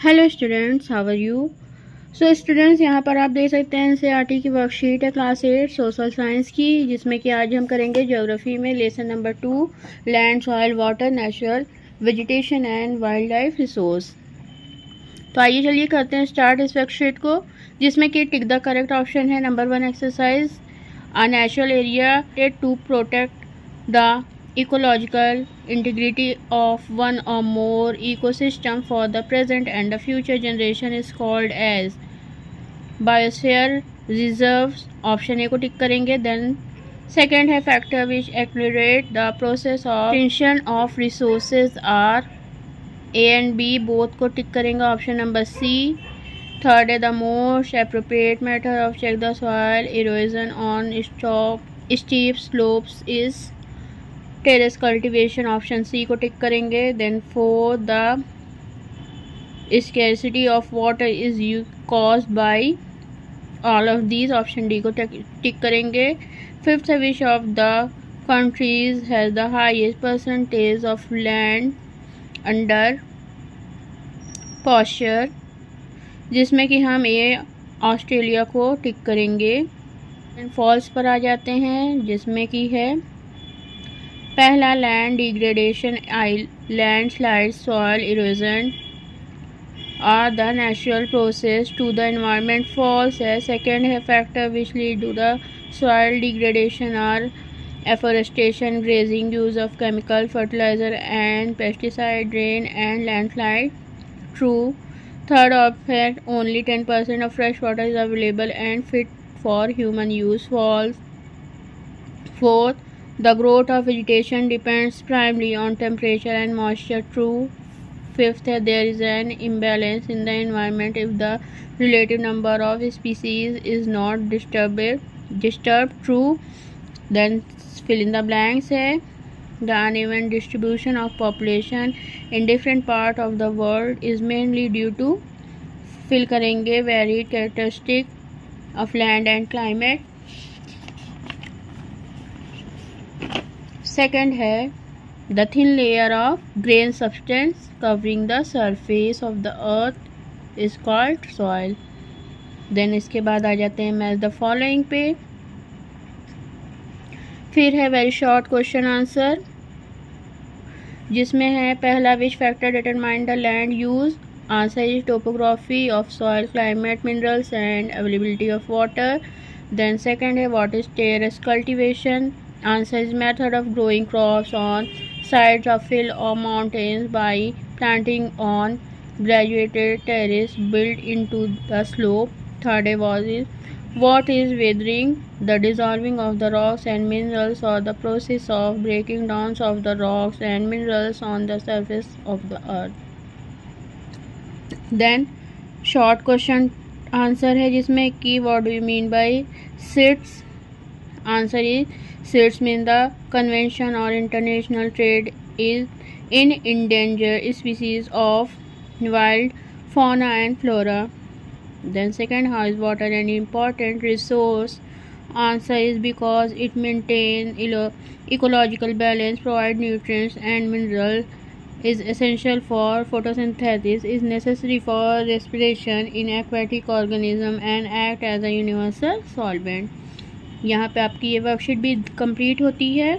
Hello students, how are you. So students, यहाँ पर आप देख सकते हैं एनसीईआरटी की वर्कशीट है क्लास 8 सोशल साइंस की, जिसमें कि आज हम करेंगे ज्योग्राफी में lesson number 2 land soil water natural vegetation and wild life resource. तो आइए चलिए करते हैं स्टार्ट इस वर्कशीट को, जिसमें कि टिक द करेक्ट ऑप्शन है number 1 exercise. A natural area to protect the ecological integrity of one or more ecosystem for the present and the future generation is called as biosphere reserves। Option A को tick करेंगे। Then second है factor which accelerate the process of extension of resources are A and B, both को tick करेंगे option number C. Third है the most appropriate method of check the soil erosion on steep slopes is terrace cultivation, option C को tick करेंगे। Then fourth the scarcity of water is caused by all of these, option D को tick करेंगे। Fifth which of the countries has the highest percentage of land under pasture, जिसमें कि हम ये Australia को tick करेंगे। And false पर आ जाते हैं, जिसमें कि है पहला land degradation, landslide, soil erosion are the natural process to the environment, false है। सेकेंड है factor which lead to the soil degradation are afforestation, grazing, use of chemical fertiliser and pesticide, rain and landslide, true. Third option only 10% of fresh water is available and fit for human use, false. Fourth the growth of vegetation depends primarily on temperature and moisture, true. Fifth, there is an imbalance in the environment if the relative number of species is not disturbed, true. Then fill in the blanks है the uneven distribution of population in different part of the world is mainly due to, fill करेंगे varied characteristic of land and climate। Second है the thin layer of grain substance covering the surface of the earth is called soil. Then इसके बाद आ जाते हैं match the following पे। फिर है very short question answer, जिसमें है पहला which factor determine the land use, answer is topography of soil, climate, minerals and availability of water. Then second है what is terrace cultivation, answer is method of growing crops on sides of hill or mountains by planting on graduated terrace built into the slope. Third what is weathering, the dissolving of the rocks and minerals or the process of breaking down of the rocks and minerals on the surface of the earth। then short question answer है, जिसमें कि what do you mean by SITS, answer is SITS mean the convention or international trade is in endangered species of wild fauna and flora। Then second, how is water an important resource, answer is because it maintains ecological balance, provide nutrients and mineral, is essential for photosynthesis, is necessary for respiration in aquatic organism and act as a universal solvent। यहाँ पे आपकी ये worksheet भी complete होती है।